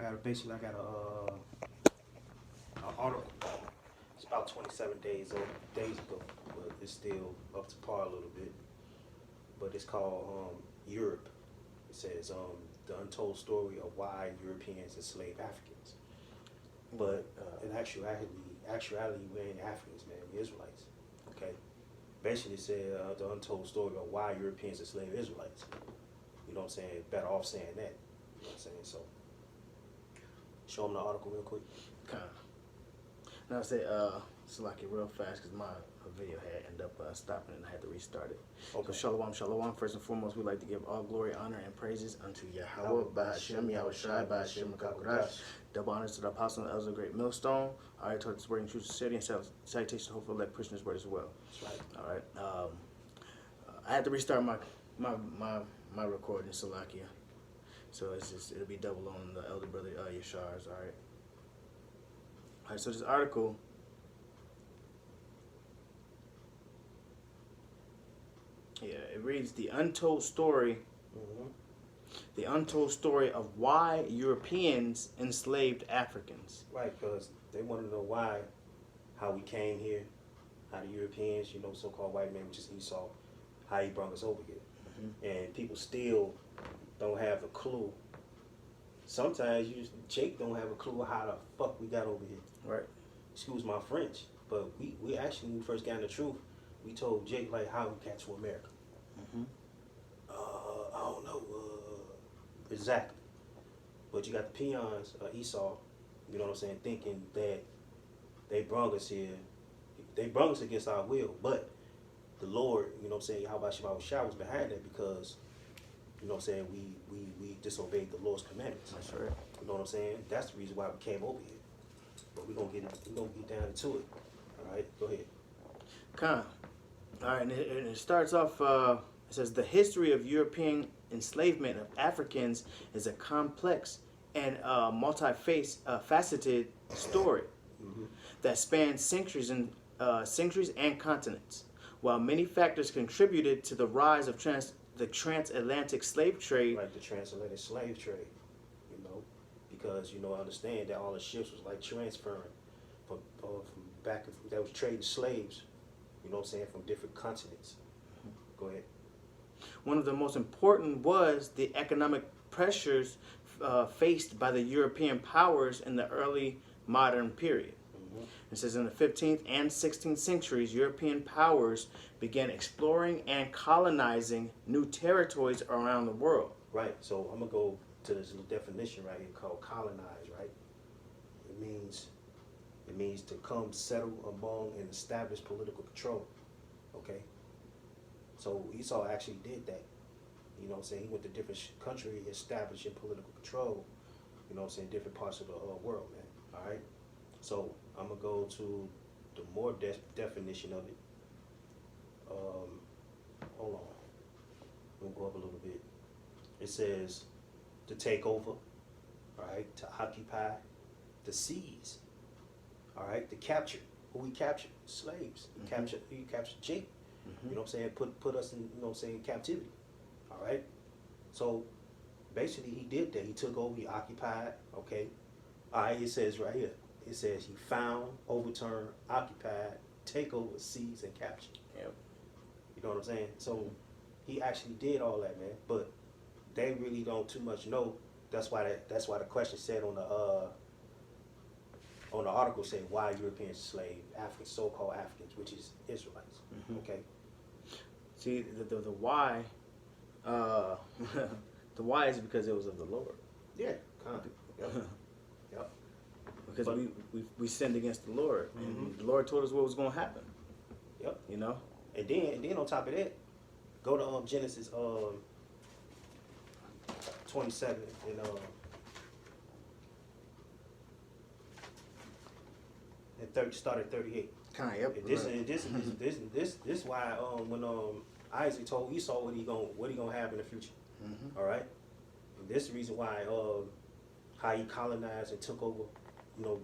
I got a article. It's about 27 days ago, but it's still up to par a little bit. But it's called Europe. It says the untold story of why Europeans enslaved Africans. But in actuality, we ain't Africans, man. We Israelites. Okay. Basically, it said the untold story of why Europeans enslaved Israelites. You know what I'm saying? Better off saying that. You know what I'm saying? So, show them the article real quick. Kind of. Now I say, Salaki real fast because my video had ended up stopping and I had to restart it. Okay. So shalom. First and foremost, we'd like to give all glory, honor, and praises unto Yahweh, Ba'ashem, Yahweh Shai, Ba'ashem, Makakodash. Double honors to the apostle and elders of the great millstone. All right, toward this word in truth, sincerity, and salutation, hopefully let Christians word as well. That's right. All right. I had to restart my recording, Salakia. So it'll be double on the elder brother Yashar's. All right. All right. So this article. Yeah, it reads the untold story. Mm-hmm. The untold story of why Europeans enslaved Africans. Right, because they want to know why, how we came here, how the Europeans, so-called white man, which is Esau, how he brought us over here. Mm-hmm. And people still don't have a clue. Sometimes Jake don't have a clue how the fuck we got over here. Right. Excuse my French, but we actually, when we first got in the truth, we told Jake like how we got to America. Mm-hmm. I don't know exactly, but you got the peons, Esau. You know what I'm saying? Thinking that they brought us here, they brought us against our will, but the Lord, you know what I'm saying? How about Shabbat Shah was behind that because, you know what I'm saying? We disobeyed the Lord's commandments. That's right. You know what I'm saying? That's the reason why we came over here. But we're gonna get down into it. All right, go ahead. All right, and it starts off. It says the history of European enslavement of Africans is a complex and multi-faceted story Mm-hmm. that spans centuries and continents. While many factors contributed to the rise of the transatlantic slave trade, Like the transatlantic slave trade, because understand that all the ships was like transferring from back and forth. That was trading slaves, you know what I'm saying, from different continents. Go ahead. one of the most important was the economic pressures faced by the European powers in the early modern period. Mm-hmm. It says in the 15th and 16th centuries, European powers began exploring and colonizing new territories around the world. Right. So I'm gonna go to this little definition right here called colonize. Right. It means to come settle among and establish political control. Okay. So Esau actually did that. You know what I'm saying? He went to different countries establishing political control. You know what I'm saying? Different parts of the world, man. All right. So I'm gonna go to the more definition of it. Hold on. We'll go up a little bit. It says to take over, all right, to occupy, to seize, all right, to capture. Who we captured? Slaves. Mm-hmm. He captured Jake. Mm-hmm. You know what I'm saying? Put us in, captivity. All right. So basically he did that. He took over, he occupied, okay. All right, it says right here. It says he found, overturned, occupied, take over, seize, and capture. Yep. You know what I'm saying? So he actually did all that, man. But they really don't too much know. That's why the question said on the article said why Europeans enslaved Africans, so-called Africans, which is Israelites. Mm-hmm. Okay. See, the why, the why is because it was of the Lord. Yeah. Kind of. Yep. Yep. Because we sinned against the Lord, Mm-hmm. and the Lord told us what was going to happen. Yep. You know. And then on top of that, go to Genesis 27 and start at 38. Kind of. Yep. And this why when Isaac told Esau what he gonna have in the future. Mm-hmm. All right. And this is the reason why how he colonized and took over,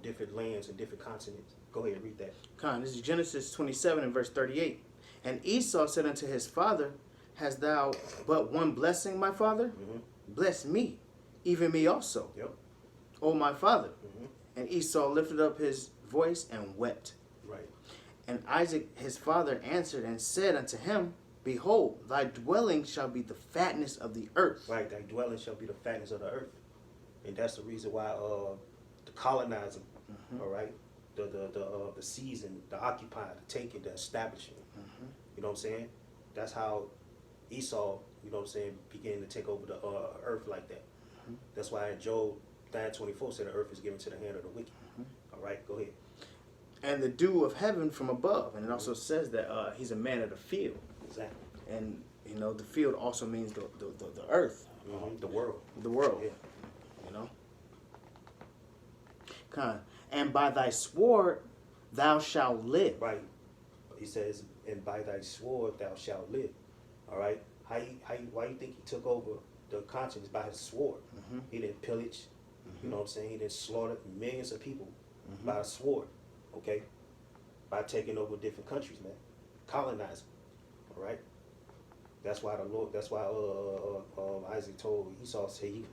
different lands and different continents. Go ahead and read that. This is Genesis 27 and verse 38. And Esau said unto his father, Hast thou but one blessing, my father? Mm-hmm. Bless me, even me also. Yep. O my father. Mm-hmm. And Esau lifted up his voice and wept. Right. And Isaac his father answered and said unto him, Behold, thy dwelling shall be the fatness of the earth. Right. Thy dwelling shall be the fatness of the earth. And that's the reason why the colonizing, all right, the season, the occupying, the taking, the establishing. You know what I'm saying? That's how Esau, you know what I'm saying, began to take over the earth like that. That's why in Job 9:24 said the earth is given to the hand of the wicked. All right, go ahead. And the dew of heaven from above. And it also says that he's a man of the field. Exactly. And, you know, the field also means the earth. The world. The world. Yeah. You know? And by thy sword thou shalt live. Right. He says, and by thy sword thou shalt live. All right. Why you think he took over the continent? By his sword. He didn't pillage. You know what I'm saying? He didn't slaughter millions of people by a sword. Okay. By taking over different countries, man. Colonizing. All right. That's why the Lord. That's why Isaac told Esau, say you're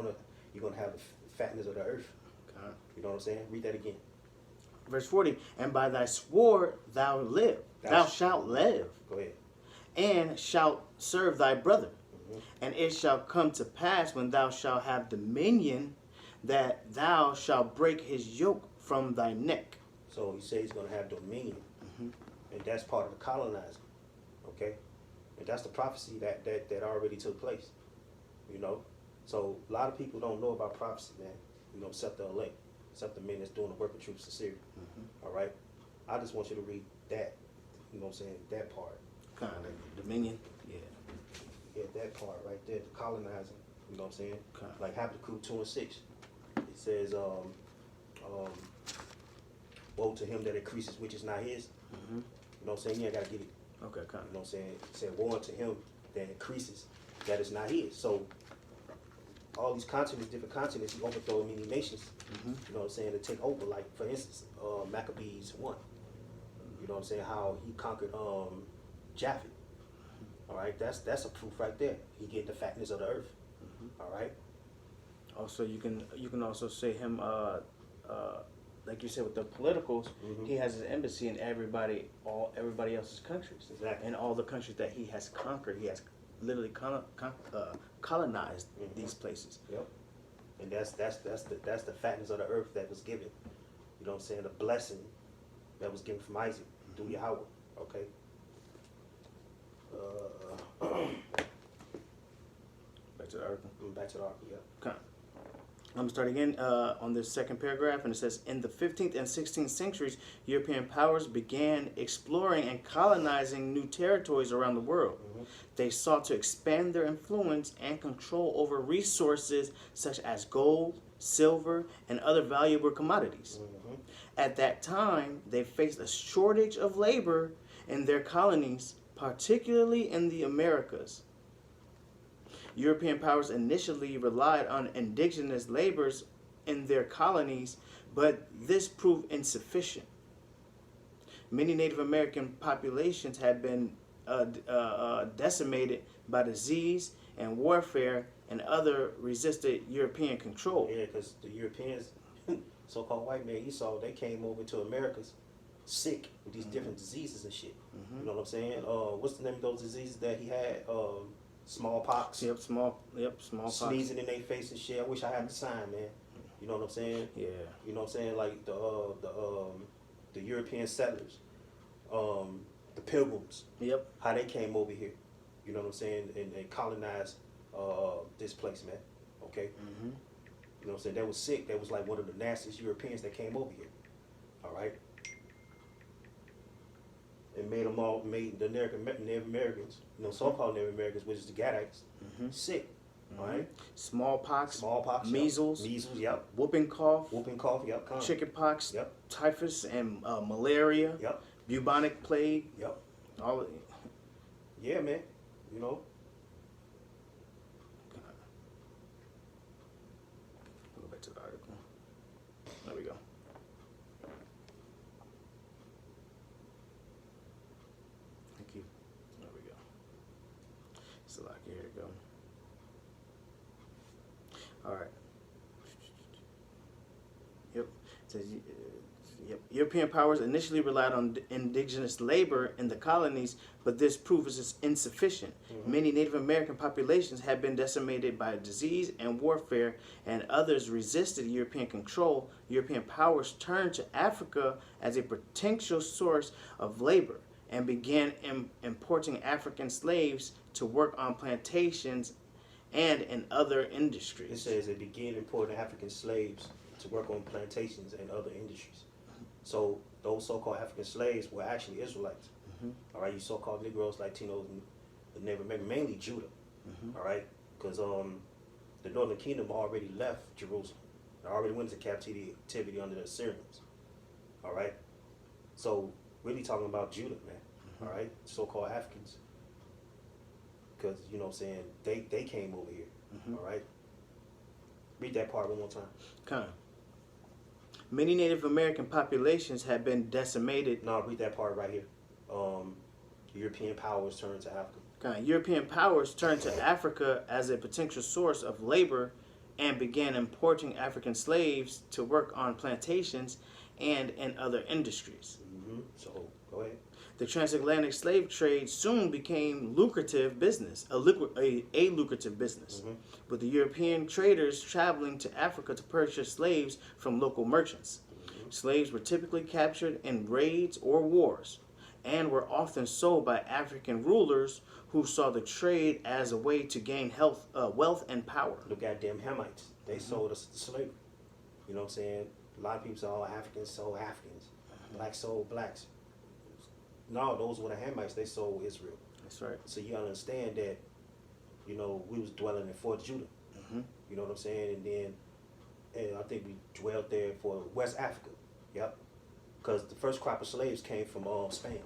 gonna have the fatness of the earth. You know what I'm saying? Read that again. Verse 40, and by thy sword thou live. Thou shalt live. Go ahead. And shalt serve thy brother. And it shall come to pass when thou shalt have dominion that thou shalt break his yoke from thy neck. So he says he's going to have dominion. And that's part of the colonizing. Okay? And that's the prophecy that already took place. You know? So a lot of people don't know about prophecy, man. You know, except the elect. Except the men that's doing the work of truth sincerely. All right? I just want you to read that. You know what I'm saying? That part. Kind of dominion. Yeah. Yeah, that part right there. The colonizing. You know what I'm saying? Okay. Like Habakkuk 2:6. It says, woe to him that increases which is not his. You know what I'm saying? You ain't got to get it. Okay, kind You know of. what I'm saying? It said, woe unto him that increases that is not his. So all these continents, different continents, he overthrow many nations. You know what I'm saying? To take over, like for instance, Maccabees 1. You know what I'm saying? How he conquered Japheth. All right, that's a proof right there. He get the fatness of the earth. All right. Also, you can also say him, like you said with the politicals, he has his embassy in everybody else's countries. Exactly. And all the countries that he has conquered, he has literally colonized these places. Yep. And that's the fatness of the earth that was given. You know what I'm saying? The blessing that was given from Isaac through Yahweh. Okay. Back to the article. Back to the article, yeah. Okay. I'm going to start again on this second paragraph, and it says, in the 15th and 16th centuries, European powers began exploring and colonizing new territories around the world. They sought to expand their influence and control over resources such as gold, silver, and other valuable commodities. At that time, they faced a shortage of labor in their colonies, particularly in the Americas. European powers initially relied on indigenous laborers in their colonies, but this proved insufficient. Many Native American populations had been decimated by disease and warfare and other resisted European control. Yeah, because the Europeans, so-called white man Esau, they came over to Americas sick with these different diseases and shit. You know what I'm saying? What's the name of those diseases that he had? Smallpox. Yep, smallpox. Sneezing in their face and shit. I wish I had the sign, man. You know what I'm saying? Yeah. You know what I'm saying? Like the European settlers, the Pilgrims. Yep. How they came over here. You know what I'm saying? And colonized this place, man. Okay. You know what I'm saying? That was sick. That was like one of the nastiest Europeans that came over here. All right. And made the Native Americans, you know, so-called Native Americans, which is the Gadites, sick. All right. Smallpox, measles, yep. Whooping cough, yep. chickenpox, yep. typhus and malaria, yep. bubonic plague, yep. all of yeah, man. You know. Go back to the article. There we go. Thank you. There we go. So like here to go. All right. Yep. It says, yep. European powers initially relied on indigenous labor in the colonies, but this proof is insufficient. Many Native American populations had been decimated by disease and warfare, and others resisted European control. European powers turned to Africa as a potential source of labor and began importing African slaves to work on plantations and in other industries. It says it began importing African slaves to work on plantations and other industries. So those so-called African slaves were actually Israelites. All right, you so-called Negroes, Latinos, and Native American, mainly Judah. All right, because the Northern Kingdom already left Jerusalem. They already went into captivity under the Assyrians. All right, so really talking about Judah, man. All right, so-called Africans, because you know what I'm saying, they came over here. All right, read that part one more time. Come. Many Native American populations had been decimated. No, read that part right here. European powers turned to Africa. European powers turned to Africa as a potential source of labor and began importing African slaves to work on plantations and in other industries. So, go ahead. The transatlantic slave trade soon became lucrative business, a lucrative business, with the European traders traveling to Africa to purchase slaves from local merchants. Slaves were typically captured in raids or wars, and were often sold by African rulers who saw the trade as a way to gain wealth and power. The goddamn Hamites, they sold us to slavery. You know what I'm saying? A lot of people say, oh, Africans sold Africans. Blacks sold blacks. No, those were the Hamites, they sold Israel. That's right. So you understand that, you know, we was dwelling in Fort Judah. You know what I'm saying? And I think we dwelled there for West Africa. Yep. Because the first crop of slaves came from Spain.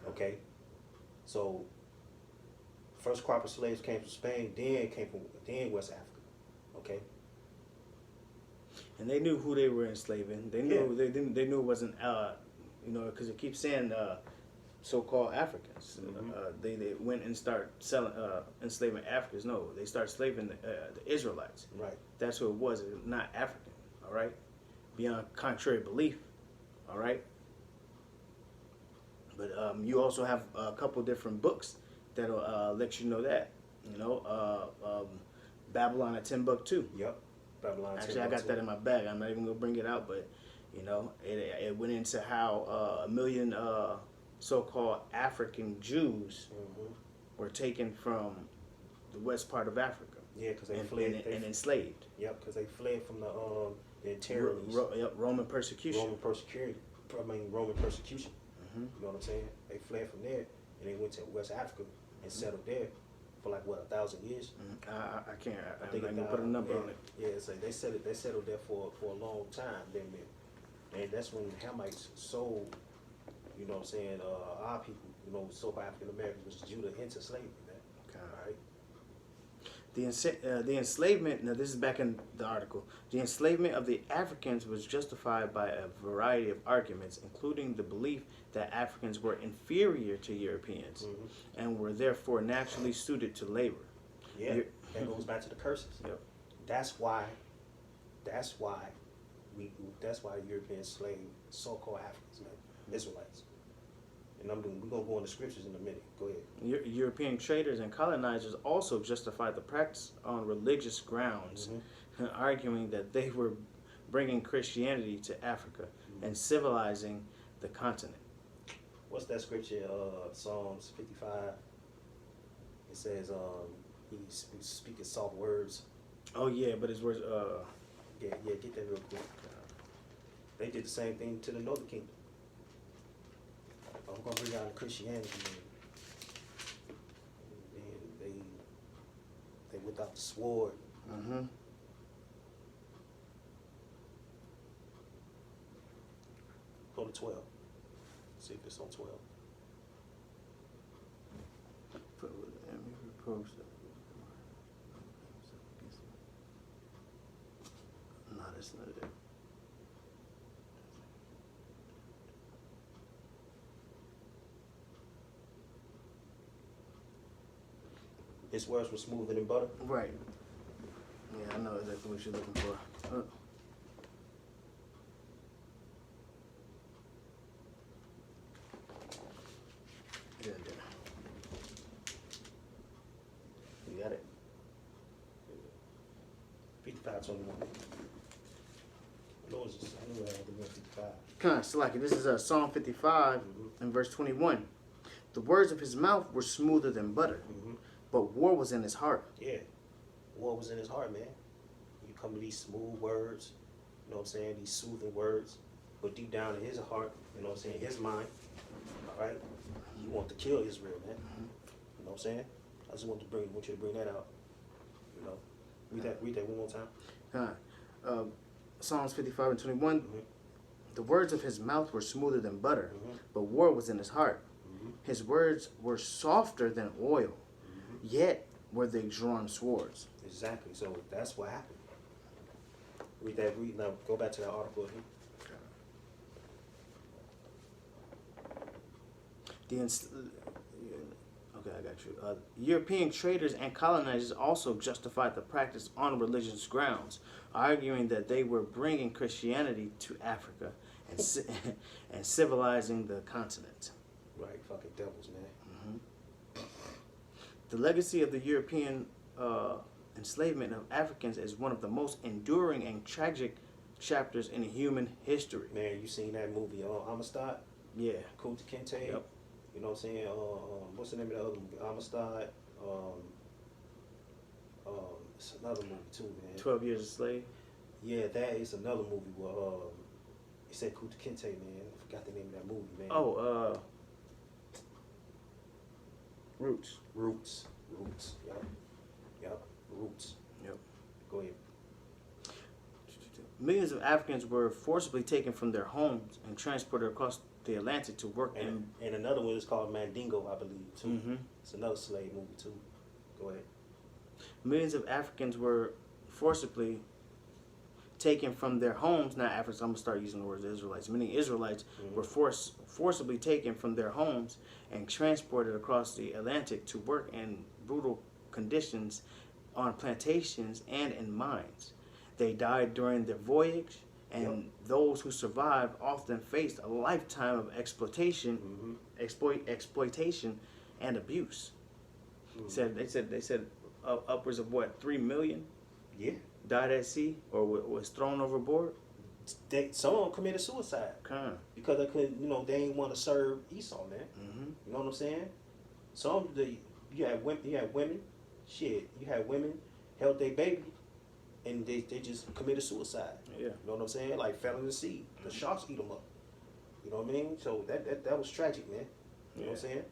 Okay? So, first crop of slaves came from Spain, then West Africa. Okay? And they knew who they were enslaving. They knew they knew it wasn't you know, because it keeps saying so-called Africans. They went and start selling enslaving Africans. No, they start enslaving the Israelites. Right. That's who it was. Not African. All right. Beyond contrary belief. All right. But you also have a couple different books that'll let you know that. You know, Babylon at Timbuktu. Yep. Babylon. Actually, I got that in my bag. I'm not even gonna bring it out, but you know, it went into how 1 million so-called African Jews were taken from the west part of Africa. Yeah, because they fled and enslaved. Yep, because they fled from the tyrannies. Roman persecution. Roman persecution. You know what I'm saying? They fled from there and they went to West Africa and settled there for like what, 1,000 years? I can't. I think I can about, put a number on it. Yeah, it's like they settled there for a long time. And that's when the Hamites sold, you know what I'm saying, our people, you know, so-called African Americans, which is Judah, into slavery, man. Okay. All right. The enslavement, now this is back in the article, the enslavement of the Africans was justified by a variety of arguments, including the belief that Africans were inferior to Europeans and were therefore naturally suited to labor. Yeah, that goes back to the curses. Yep. That's why Europeans slaved so-called Africans, man, Israelites. And we're going to go into scriptures in a minute. Go ahead. European traders and colonizers also justified the practice on religious grounds, arguing that they were bringing Christianity to Africa and civilizing the continent. What's that scripture? Psalms 55. It says, he's speaking soft words. Oh yeah, but his words. Yeah, get that real quick. They did the same thing to the Northern Kingdom. I'm gonna bring out Christianity, and they whipped out the sword. Go to 12. See if it's on 12. No, that's not it. His words were smoother than butter. Right. Yeah, I know exactly what you're looking for. 55:21. I know I had to be 55. Kind of Salaki. This is Psalm 55 and verse 21. The words of his mouth were smoother than butter, but war was in his heart. Yeah. War was in his heart, man. You come to these smooth words, you know what I'm saying, these soothing words, but deep down in his heart, you know what I'm saying, his mind, all right, he want to kill Israel, man. You know what I'm saying? I just want you to bring that out. You know, read that one more time. Psalms 55 and 21. The words of his mouth were smoother than butter, but war was in his heart. His words were softer than oil, yet were they drawn swords. Exactly. So that's what happened. Read now. Go back to that article again. Okay, I got you. European traders and colonizers also justified the practice on religious grounds, arguing that they were bringing Christianity to Africa and civilizing the continent. Right, fucking devils, man. The legacy of the European enslavement of Africans is one of the most enduring and tragic chapters in human history. Man, you seen that movie, Amistad? Yeah. Kunta Kinte? Yep. You know what I'm saying? What's the name of the other movie? Amistad. It's another movie too, man. 12 Years a Slave. Yeah, that is another movie where he said Kunta Kinte, man. I forgot the name of that movie, man. Oh, Roots. Roots. Yep. Roots. Yep. Go ahead. Millions of Africans were forcibly taken from their homes and transported across the Atlantic to work in. And another one is called Mandingo, I believe, too. Mm-hmm. It's another slave movie, too. Go ahead. Millions of Africans were forcibly taken from their homes. Not Africans, I'm going to start using the words Israelites. Many Israelites were forcibly taken from their homes and transported across the Atlantic to work in brutal conditions on plantations and in mines. They died during their voyage, and those who survived often faced a lifetime of exploitation, exploitation, and abuse. They said upwards of 3 million. Yeah. Died at sea or was thrown overboard. Some of them committed suicide because they couldn't. They didn't want to serve Esau, man. You know what I'm saying? You had women. Shit, you had women held their baby, and they just committed suicide. Yeah. You know what I'm saying? Like fell in the sea. The sharks eat them up. You know what I mean? So that was tragic, man. You know what I'm saying?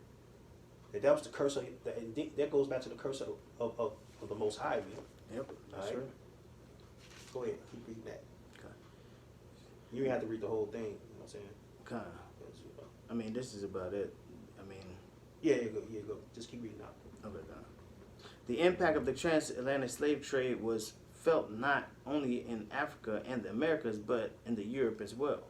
And that was the curse of that goes back to the curse of the Most High, man. Yep, that's right. right. Go ahead, keep reading that. Okay. You ain't have to read the whole thing. You know what I'm saying? Kind of. I mean, this is about it. I mean. Yeah, go. Just keep reading out. Okay. The impact of the transatlantic slave trade was felt not only in Africa and the Americas, but in the Europe as well.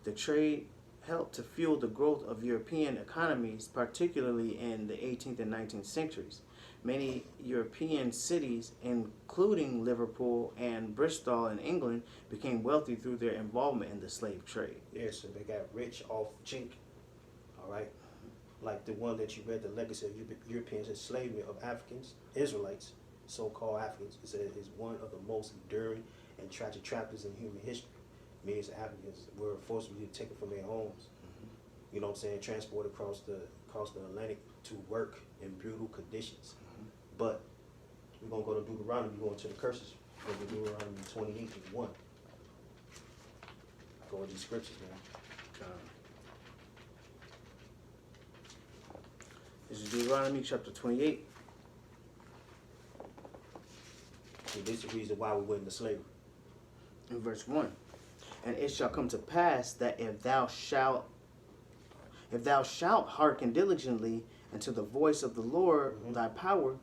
The trade helped to fuel the growth of European economies, particularly in the 18th and 19th centuries. Many European cities, including Liverpool and Bristol in England, became wealthy through their involvement in the slave trade. Yeah, so they got rich off chink, all right? Like the one that you read, the legacy of European enslavement of Africans, Israelites, so-called Africans, is one of the most enduring and tragic chapters in human history. Millions of Africans were forcibly taken from their homes, you know what I'm saying, transported across the Atlantic to work in brutal conditions. But we're going to go to Deuteronomy, we're going to the curses. We're going to Deuteronomy 28 and 1. Go with these scriptures, man. This is Deuteronomy chapter 28. And this is the reason why we went into slavery. In verse 1. And it shall come to pass that if thou shalt hearken diligently unto the voice of the Lord thy power,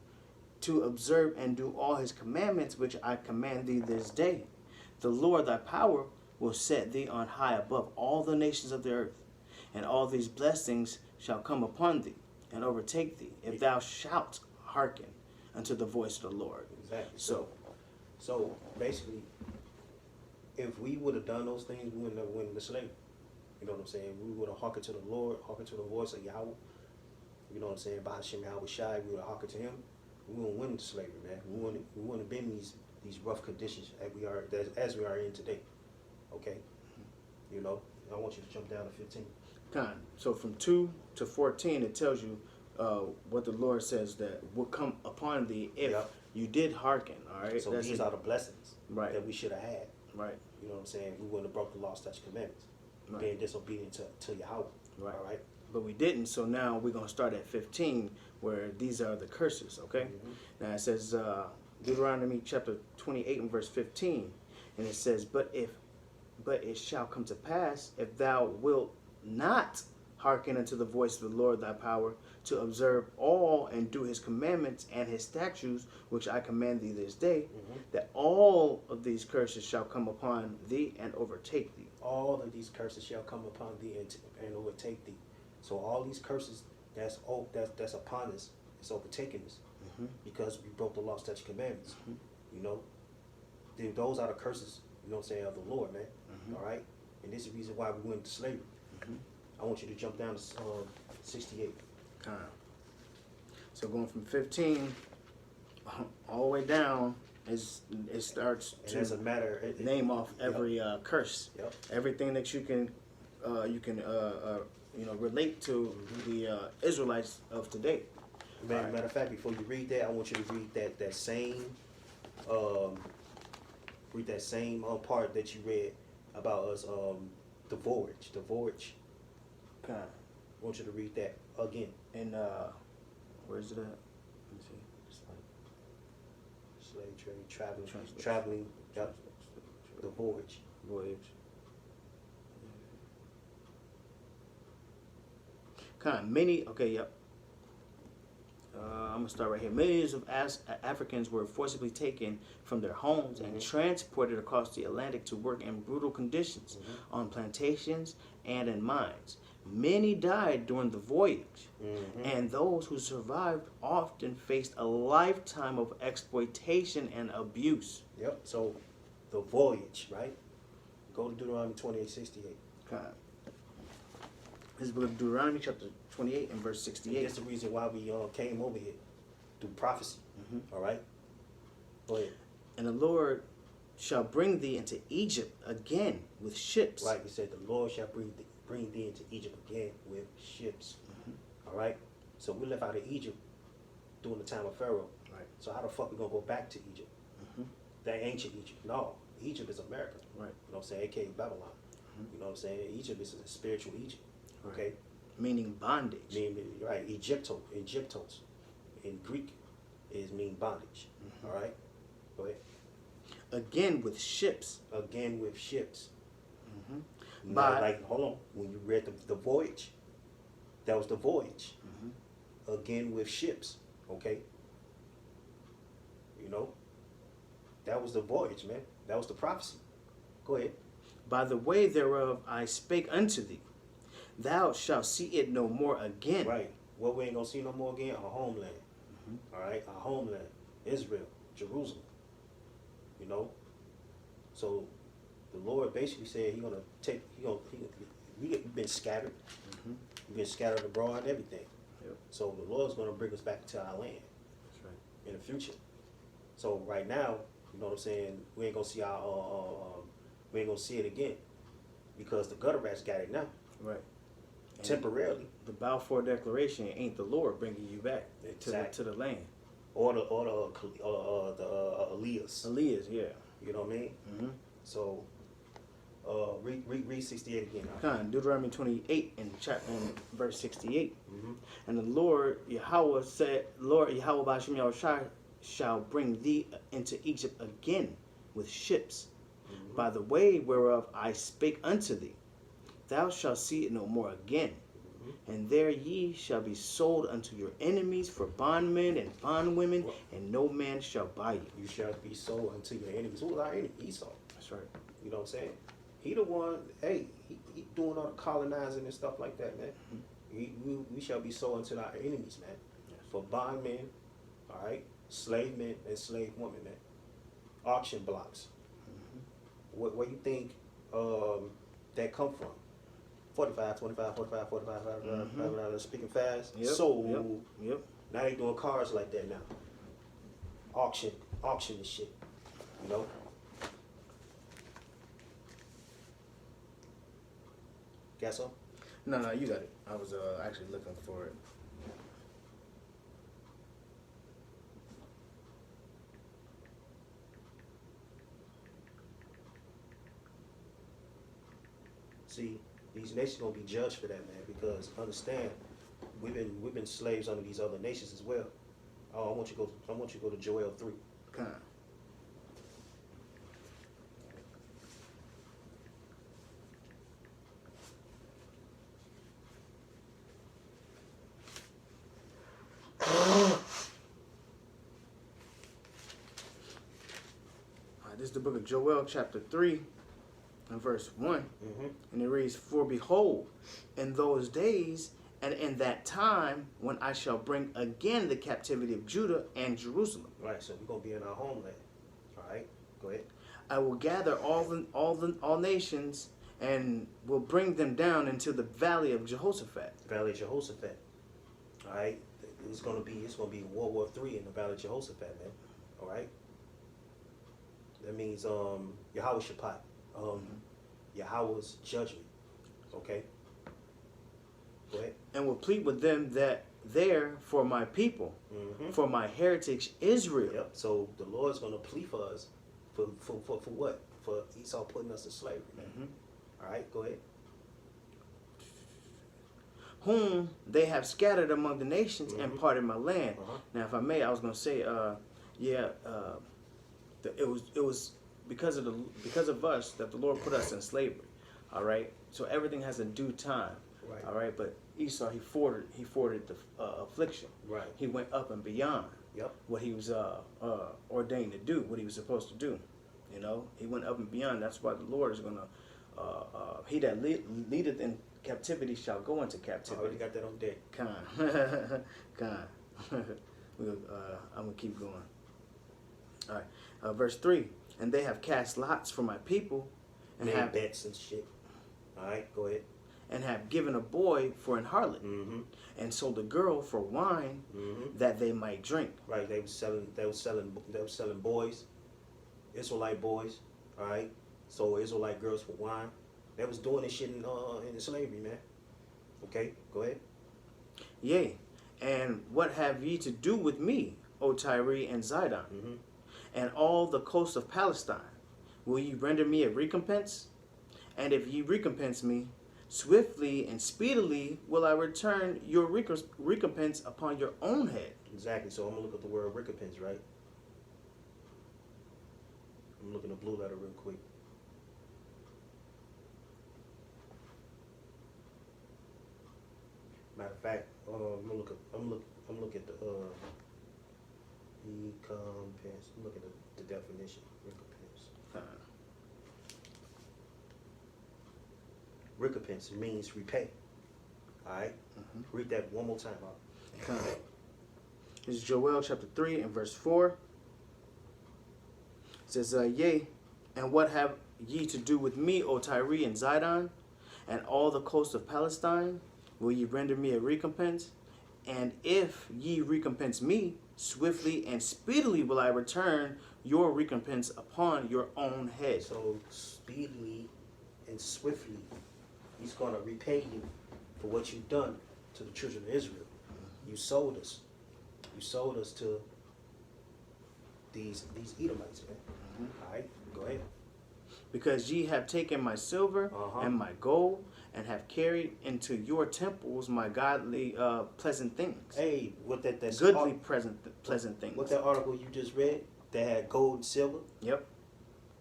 to observe and do all his commandments which I command thee this day, the Lord thy power will set thee on high above all the nations of the earth, and all these blessings shall come upon thee and overtake thee, if thou shalt hearken unto the voice of the Lord. Exactly. So basically, if we would have done those things, we would never went into slavery. You know what I'm saying? We would have hearkened to the Lord, hearkened to the voice of Yahweh. You know what I'm saying? By Hashem Yahweh Shai, we would have hearkened to him. We wouldn't win into slavery, man. We wouldn't have been these rough conditions as we are in today. Okay, you know, I want you to jump down to 15. So from 2 to 14, it tells you what the Lord says that will come upon thee if you did hearken. All right. So these are the blessings that we should have had. Right. You know what I'm saying? We wouldn't have broke the law, statutes, commandments, Right. being disobedient to Yahweh. Right. All right. But we didn't, so now we're going to start at 15, where these are the curses, okay? Now it says, Deuteronomy chapter 28 and verse 15, and it says, But it shall come to pass, if thou wilt not hearken unto the voice of the Lord thy power, to observe all and do his commandments and his statutes, which I command thee this day, that all of these curses shall come upon thee and overtake thee. All of these curses shall come upon thee and overtake thee. So all these curses that's upon us, it's overtaking us, because we broke the law, statutes, commandments. You know, those are the curses. You know what I'm saying, of the Lord, man. All right, and this is the reason why we went into slavery. I want you to jump down to 68. So going from 15 all the way down, it starts And to as a matter, name off every curse, Yep. everything that you can relate to the Israelites of today. Matter of fact, before you read that, I want you to read that same part that you read about us, the voyage. Okay. I want you to read that again. And where is it at? Let me see. Slave trade, traveling, yep, the voyage. Many. Okay, yep. I'm gonna start right here. Millions of Africans were forcibly taken from their homes and transported across the Atlantic to work in brutal conditions on plantations and in mines. Many died during the voyage, and those who survived often faced a lifetime of exploitation and abuse. Yep. So, the voyage, right? Go to Deuteronomy 28:68. Okay. This is the book of Deuteronomy, chapter 28 and verse 68. That's the reason why we came over here, through prophecy. All right? Go ahead. And the Lord shall bring thee into Egypt again with ships. Like you said, the Lord shall bring thee into Egypt again with ships. All right? So we left out of Egypt during the time of Pharaoh. Right. So how the fuck we going to go back to Egypt? That ancient Egypt. No. Egypt is America. Right. You know what I'm saying? A.K.A. Babylon. You know what I'm saying? Egypt is a spiritual Egypt. Okay? Meaning bondage. Right. Egyptos. In Greek is mean bondage. All right? Go ahead. Again with ships. Again with ships. By- Like, hold on. When you read the voyage, that was the voyage. Again with ships. Okay? You know? That was the voyage, man. That was the prophecy. Go ahead. By the way thereof I spake unto thee, thou shalt see it no more again. Right. What we ain't gonna see no more again? Our homeland. All right? Our homeland. Israel. Jerusalem. You know? So the Lord basically said we've been scattered. We've been scattered abroad and everything. Yep. So the Lord's gonna bring us back to our land That's right. in the future. So right now, you know what I'm saying, we ain't gonna see we ain't gonna see it again. Because the gutter rats got it now. Right. And Temporarily. the Balfour Declaration ain't the Lord bringing you back Exactly. to the land. Or the Elias. Elias, yeah. You know what I mean? So read 68 again. Deuteronomy 28 and verse 68. And the Lord Yahweh said, Lord Yahweh Ba'ashem Yahushai shall bring thee into Egypt again with ships, by the way whereof I spake unto thee. Thou shalt see it no more again. And there ye shall be sold unto your enemies for bondmen and bondwomen, and no man shall buy you. You shall be sold unto your enemies. Who was our enemy? Esau. That's right. You know what I'm saying? He the one, he doing all the colonizing and stuff like that, man. We shall be sold unto our enemies, man. For bondmen, all right? Slave men and slave women, man. Auction blocks. Where you think that come from? 45, 25, 45, 45, speaking fast. Yep. So, Yep. now they doing cars like that now. Auction and shit. You know? Got some? No, you got it. I was actually looking for it. See, these nations gonna be judged for that, man. Because understand, we've been slaves under these other nations as well. Oh, I want you to go to Joel 3. Kind. This is the book of Joel, chapter 3, and verse 1. Mm-hmm. And it reads, "For behold, in those days and in that time, when I shall bring again the captivity of Judah and Jerusalem, Right, so we're gonna be in our homeland. All right, go ahead. I will gather all nations and will bring them down into the valley of Jehoshaphat." Valley of Jehoshaphat. All right, it's gonna be World War III in the Valley of Jehoshaphat, man. All right. That means Yahweh Shaphat, Yahweh's judgment. Okay. Go ahead. "And will plead with them that there for my people, Mm-hmm. for my heritage Israel." Yep. So the Lord's gonna plead for us for what? For Esau putting us in slavery, man. Mhm. All right, go ahead. "Whom they have scattered among the nations and Mhm. parted my land." Uh-huh. Now, if I may, I was going to say, it was because of us that the Lord put us in slavery. All right, so everything has a due time. Right. All right, but Esau, he forwarded the affliction. Right. He went up and beyond Yep. what he was ordained to do, what he was supposed to do. You know, he went up and beyond. That's why the Lord is gonna. He that leadeth in captivity shall go into I captivity. already got that on deck. Con. I'm gonna keep going. All right, verse 3. "And they have cast lots for my people, and Made have bets and shit. All right, go ahead. given a boy for an harlot, Mm-hmm. and sold a girl for wine, Mm-hmm. that they might drink." Right, they were selling boys, Israelite boys. All right, so Israelite girls for wine. They was doing this shit in slavery, man. Okay, go ahead. "Yea, and what have ye to do with me, O Tyre and Zidon, Mm-hmm. and all the coast of Palestine? Will ye render me a recompense? And if ye recompense me, swiftly and speedily will I return your recompense upon your own head." Exactly. So I'm gonna look at the word recompense, right? I'm looking at the blue letter real quick. Matter of fact, I'm looking at the recompense. I'm looking at the definition. Recompense. Recompense means repay. All right. Read that one more time out. This is Joel chapter 3 and verse 4. It says, "Yea, and what have ye to do with me, O Tyre and Zidon, and all the coast of Palestine? Will ye render me a recompense? And if ye recompense me, swiftly and speedily will I return your recompense upon your own head." So speedily and swiftly, he's going to repay you for what you've done to the children of Israel. You sold us. You sold us to these Edomites, man. All right, go ahead. "Because ye have taken my silver Uh-huh. and my gold, and have carried into your temples my godly pleasant things." Hey, what that's Goodly pleasant things. What that article you just read that had gold and silver? Yep.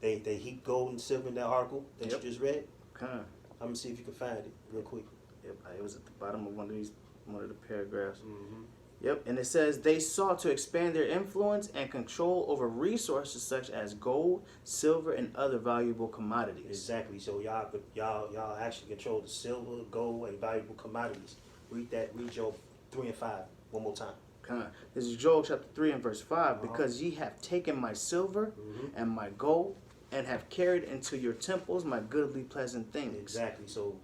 They heat gold and silver in that article that Yep. you just read. Kind of. I'm gonna see if you can find it real quick. Yep. It was at the bottom of one of the paragraphs. Mm-hmm. Yep. And it says they sought to expand their influence and control over resources such as gold, silver, and other valuable commodities. Exactly. So y'all actually control the silver, gold, and valuable commodities. Read Job 3 and 5 one more time. Kind of. This is Joel chapter 3 and verse 5. Uh-huh. "Because ye have taken my silver Mhm. and my gold, and have carried into your temples my goodly pleasant things." Exactly. So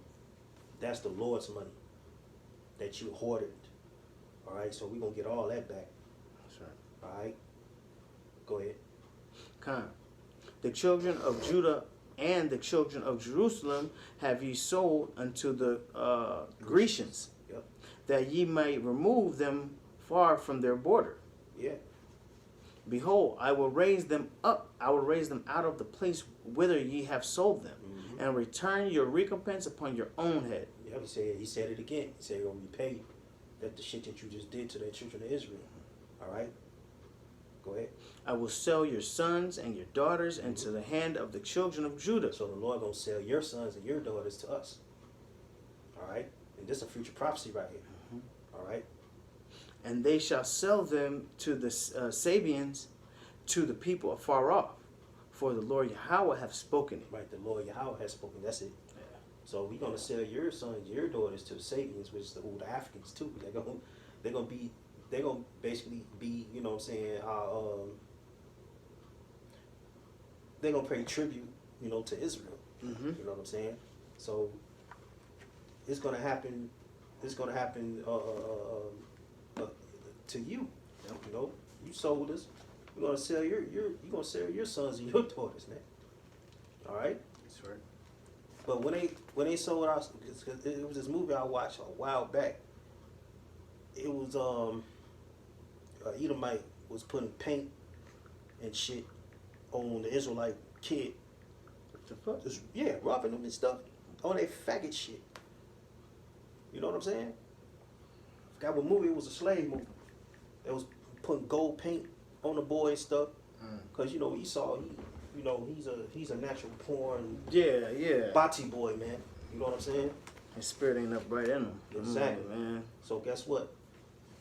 that's the Lord's money that you hoarded. All right. So we're gonna get all that back. That's right. All right. Go ahead. Kind. The children of Judah and the children of Jerusalem have ye sold unto the Grecians, Yep. that ye may remove them far from their border. Yeah. Behold, I will raise them up. I will raise them out of the place whither ye have sold them, and return your recompense upon your own head. Yeah, he said it again. He said he'll repay you. That the shit that you just did to the children of Israel. All right? Go ahead. I will sell your sons and your daughters into the hand of the children of Judah. So the Lord gonna sell your sons and your daughters to us. All right? And this is a future prophecy right here. All right? And they shall sell them to the Sabians, to the people afar off. For the Lord Yahweh hath spoken it. Right, the Lord Yahweh has spoken. That's it. So we're gonna sell your sons, your daughters to the Sabians, which is the Africans too. They're gonna basically be, you know what I'm saying, they're gonna pay tribute, you know, to Israel. You know what I'm saying? So it's gonna happen. It's gonna happen to you. You know, you sold us. We're gonna sell you're gonna sell your sons and your daughters, man. All right. That's right. But when they sold us, it was this movie I watched a while back. It was Edomite was putting paint and shit on the Israelite kid. What the fuck? Just, yeah, robbing them and stuff on that faggot shit. You know what I'm saying? I forgot what movie it was. A slave movie. It was putting gold paint on the boy and stuff. Cause you know Esau, he's a natural born Yeah. bati boy, man. You know what I'm saying? His spirit ain't up right in him. Exactly. Man. So guess what?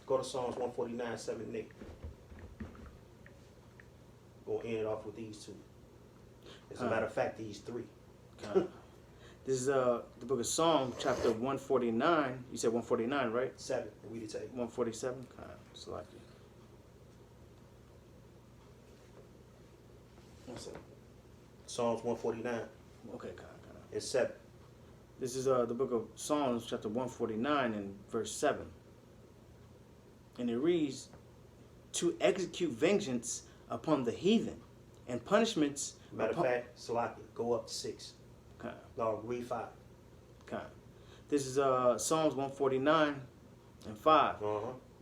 Go to Psalms 149, 7 and 8. Gonna end it off with these two. As a matter of fact, these three. This is the book of Psalms, chapter 149. You said 149, right? 7. We did take 147? It's like it. What's that? Psalms 149. Okay, It's 7. This is the book of Psalms, chapter 149, and verse 7. And it reads, to execute vengeance upon the heathen, and punishments. Matter of fact, Salaki, go up to 6. Okay. No, read 5. Okay. This is Psalms 149 and 5.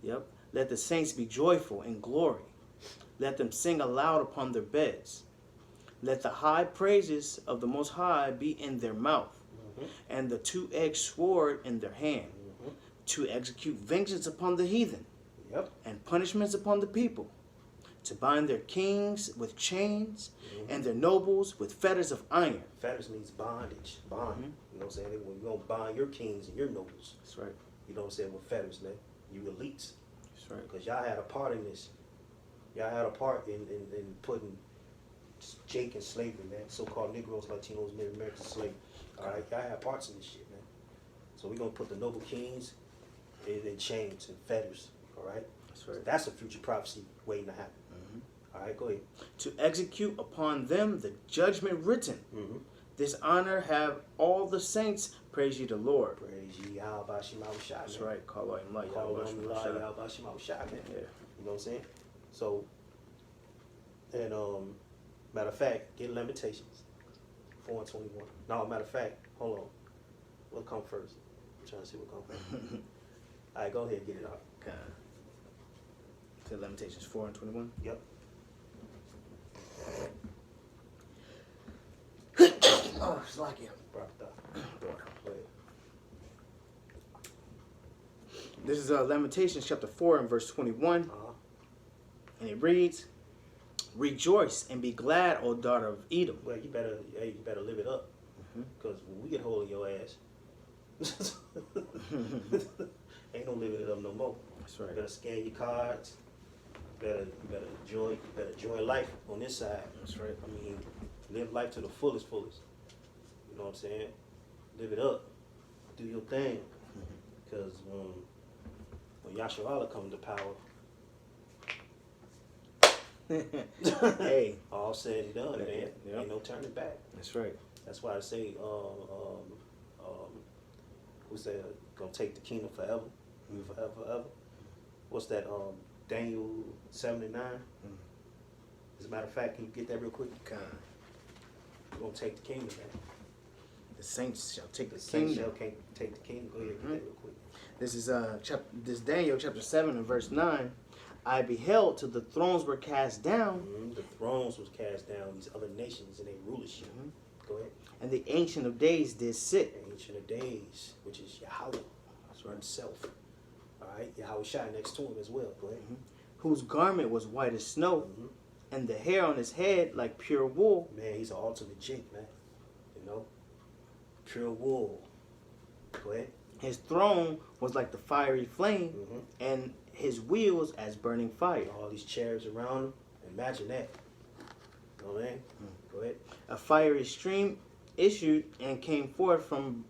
Yep. Let the saints be joyful in glory. Let them sing aloud upon their beds. Let the high praises of the Most High be in their mouth, and the two-edged sword in their hand, to execute vengeance upon the heathen, and punishments upon the people, to bind their kings with chains, and their nobles with fetters of iron. Fetters means bondage. Bond. You know what I'm saying? When you're going to bind your kings and your nobles. That's right. You know what I'm saying? With fetters, man. You elites. That's right. Because y'all had a part in this. Y'all had a part in putting Jake in slavery, man. So-called Negroes, Latinos, Native American slavery. All right? Y'all had parts in this shit, man. So we're going to put the noble kings in chains and fetters. All right? That's right. So that's a future prophecy waiting to happen. All right, go ahead. To execute upon them the judgment written. This honor have all the saints. Praise ye the Lord. Praise ye Yahweh Shema Shai. That's right. Call out him like Call Yahweh on Shema Allah Shai. Yahweh Shema Shai, man. Yeah. You know what I'm saying? So, and matter of fact, get Lamentations 4 and 21. No, matter of fact, hold on. What come first? I'm trying to see what come first. All right, go ahead and get it out. Okay. To Lamentations 4 and 21. Yep. Oh, it's like it. Brought it up. Go ahead. This is Lamentations chapter 4 and verse 21. And it reads, rejoice and be glad, O daughter of Edom. Well, you better live it up. Because when we get hold of your ass, ain't no living it up no more. That's right. You better scan your cards. You better enjoy life on this side. That's right. I mean, live life to the fullest. You know what I'm saying? Live it up. Do your thing. Because when Yasharala comes to power, hey, all said and done, man. Yep. Ain't no turning back. That's right. That's why I say, who said gonna take the kingdom forever, forever. What's that? Daniel 7 and 9. As a matter of fact, can you get that real quick? God. gonna take the kingdom, man. The saints shall take the saints kingdom. shall take the kingdom. Go ahead, get that real quick. This is this Daniel chapter 7 and verse 9. I beheld till the thrones were cast down, The thrones was cast down, these other nations and their rulership. Go ahead. and the Ancient of Days did sit. Ancient of Days, which is Yahweh, That's right. himself. All right, Yahweh shot next to him as well. Go ahead. Whose garment was white as snow, and the hair on his head like pure wool. Man, he's an ultimate Jake, man. You know, pure wool. Go ahead. His throne was like the fiery flame, and his wheels as burning fire. All these chariots around him. Imagine that. You know what I mean? Go ahead. A fiery stream issued and came forth from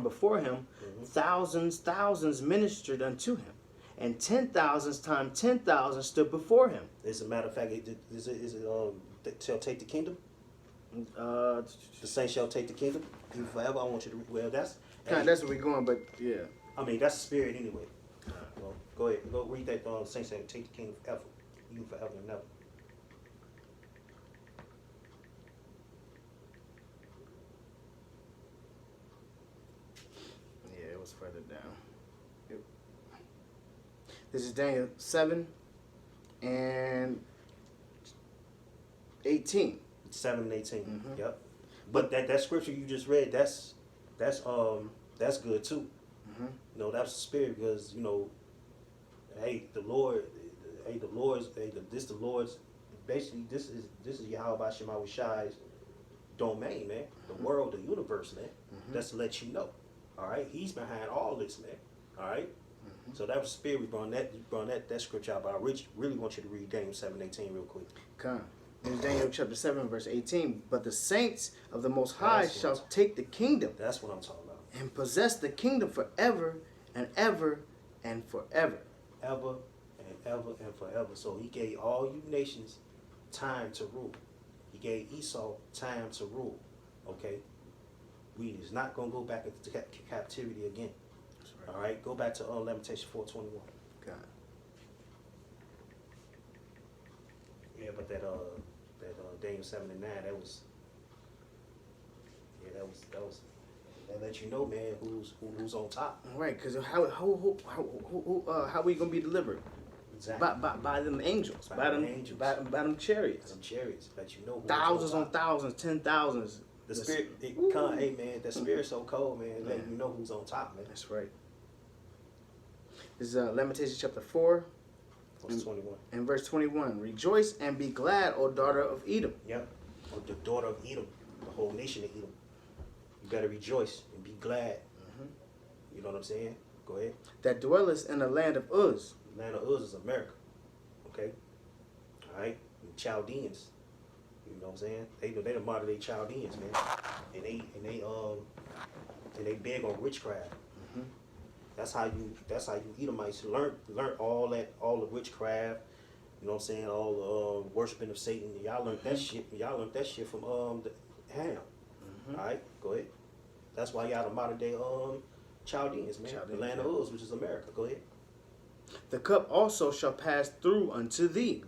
before him. Thousands ministered unto him, and 10,000s times 10,000 stood before him. As a matter of fact, is it shall take the kingdom? The The saints shall take the kingdom even forever. I want you to. Well, that's that's where we're going, but yeah. I mean, that's the spirit anyway. Well, go ahead. Go read that. Saints shall take the kingdom forever, even forever and ever. Yeah, it was further down. This is Daniel 7 and 18. 7 and 18. Yep. But that scripture you just read, that's good too. You know, that's the spirit because the Lord, the Lord's. Basically, this is Yahweh Shema Shai's domain, man. The world, the universe, man. That's to let you know. All right, he's behind all this, man. All right. So that was spirit. We brought that scripture out. But I really want you to read Daniel 7:18 real quick. Come. In Daniel chapter 7, verse 18. But the saints of the Most High shall take the kingdom. That's what I'm talking about. And possess the kingdom forever and ever and forever. Ever and ever and forever. So he gave all you nations time to rule. He gave Esau time to rule. Okay? We is not going to go back into captivity again. All right? Go back to Lamentation 4:21. God. Yeah, but that Daniel 7 and 9, that let you know, man, who's on top. All right, because how we gonna be delivered? Exactly. By them angels, by them angels, by them chariots. Some chariots, let you know. Thousands on thousands, 10,000s. The spirit, hey man, that spirit's so cold, man. Letting you know who's on top, man. That's right. This is Lamentations chapter 4. Verse 21. And verse 21. Rejoice and be glad, O daughter of Edom. Yep. Or the daughter of Edom, the whole nation of Edom. You better rejoice and be glad. You know what I'm saying? Go ahead. That dwellest in the land of Uz. The land of Uz is America. Okay? All right? And Chaldeans. You know what I'm saying? They the modern day Chaldeans, man. And they big on witchcraft. That's how you Edomites learn all the witchcraft, you know what I'm saying, all the worshiping of Satan. Y'all learned that shit. Y'all learned that shit from the Ham. Alright, go ahead. That's why y'all the modern day Chaldeans, man. The land of Uz, which is America. Go ahead. The cup also shall pass through unto thee.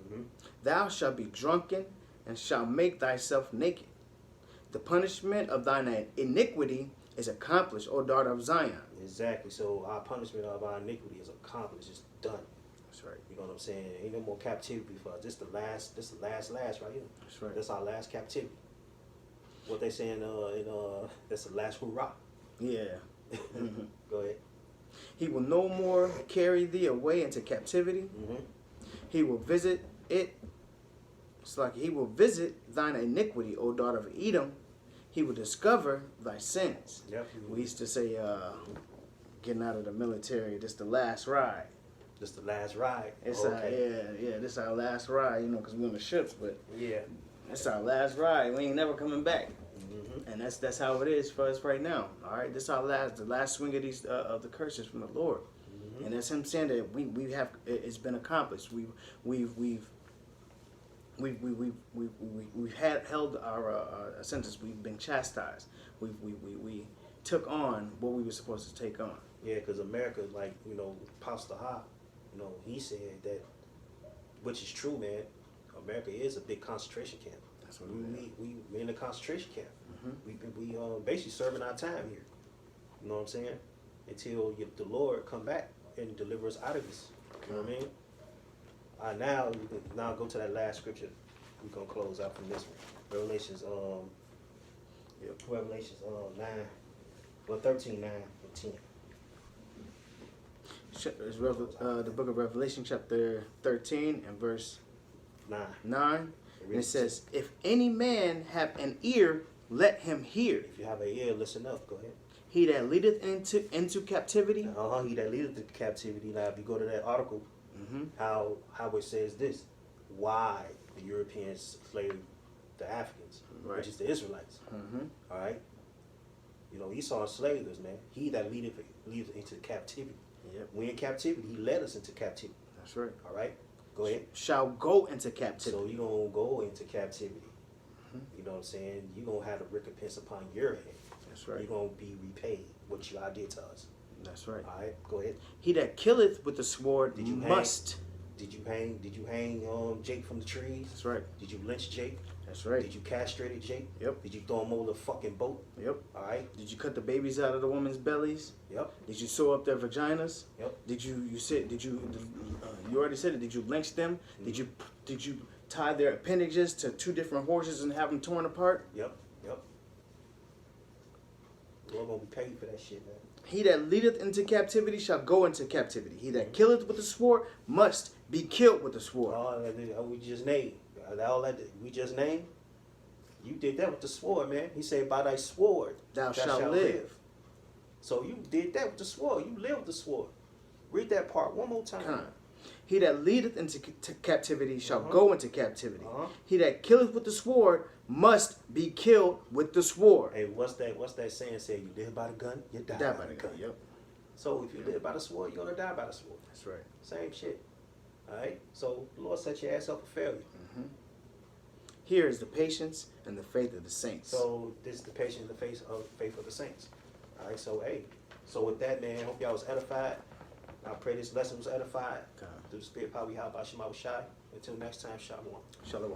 Thou shalt be drunken and shalt make thyself naked. The punishment of thine iniquity is accomplished, O daughter of Zion. Exactly. So our punishment of our iniquity is accomplished. It's done. That's right. You know what I'm saying? Ain't no more captivity for us. This the last right here. That's right. That's our last captivity. What they saying that's the last hurrah. Yeah. Go ahead. He will no more carry thee away into captivity. He will visit it. It's like he will visit thine iniquity, O daughter of Edom. He will discover thy sins. Yep. We used to say, getting out of the military, this the last ride. This the last ride. It's this our last ride, because we on the ships, but yeah, it's our last ride. We ain't never coming back. And that's how it is for us right now. All right, this is the last swing of these of the curses from the Lord, and that's Him saying that we have it's been accomplished. We've held our sentence. We've been chastised. We took on what we were supposed to take on. Yeah, because America, like Pastor Ha, he said that, which is true, man. America is a big concentration camp. That's what we in a concentration camp. Mm-hmm. We basically serving our time here. You know what I'm saying? Until the Lord come back and deliver us out of this. You know what I mean? Now we can now go to that last scripture. We're gonna close out from this one. Revelations 9, well 13, 9, and 10. It's the book of Revelation, chapter 13 and verse 9. 9. And it says, if any man have an ear, let him hear. If you have an ear, listen up. Go ahead. He that leadeth into captivity. He that leadeth into captivity. Now, if you go to that article, how it says this, why the Europeans enslaved the Africans, Right. which is the Israelites. All right. You know, Esau enslaved us, man. He that leadeth into captivity. Yep. We in captivity. He led us into captivity. That's right. All right. Go ahead. Shall go into captivity. So you're going to go into captivity. You know what I'm saying? You're going to have a recompense upon your head. That's right. You're going to be repaid what you did to us. That's right. All right. Go ahead. He that killeth with the sword Did you must. Did you hang Jake from the trees? That's right. Did you lynch Jake? That's right. Did you castrate Jake? Yep. Did you throw him over the fucking boat? Yep. All right. Did you cut the babies out of the women's bellies? Yep. Did you sew up their vaginas? Yep. You already said it. Did you lynch them? Did you tie their appendages to two different horses and have them torn apart? Yep. We're gonna be paid for that shit, man. He that leadeth into captivity shall go into captivity. He that killeth with the sword must be killed with the sword. We just named all that we just named. You did that with the sword, man. He said, "By thy sword Thou shalt live." So you did that with the sword. You lived with the sword. Read that part one more time. Come. He that leadeth into captivity shall go into captivity. He that killeth with the sword must be killed with the sword. Hey, what's that saying? Say you live by the gun, you die by the gun. Yep. So if you live by the sword, you're gonna die by the sword. That's right. Same shit. All right. So the Lord set your ass up for failure. Here is the patience and the faith of the saints. So this is the patience and the faith of the saints. All right. So hey. So with that, man, I hope y'all was edified. I pray this lesson was edified. God. Through the spirit power we have by Shema Shai. Until next time, Shalom. Shalom.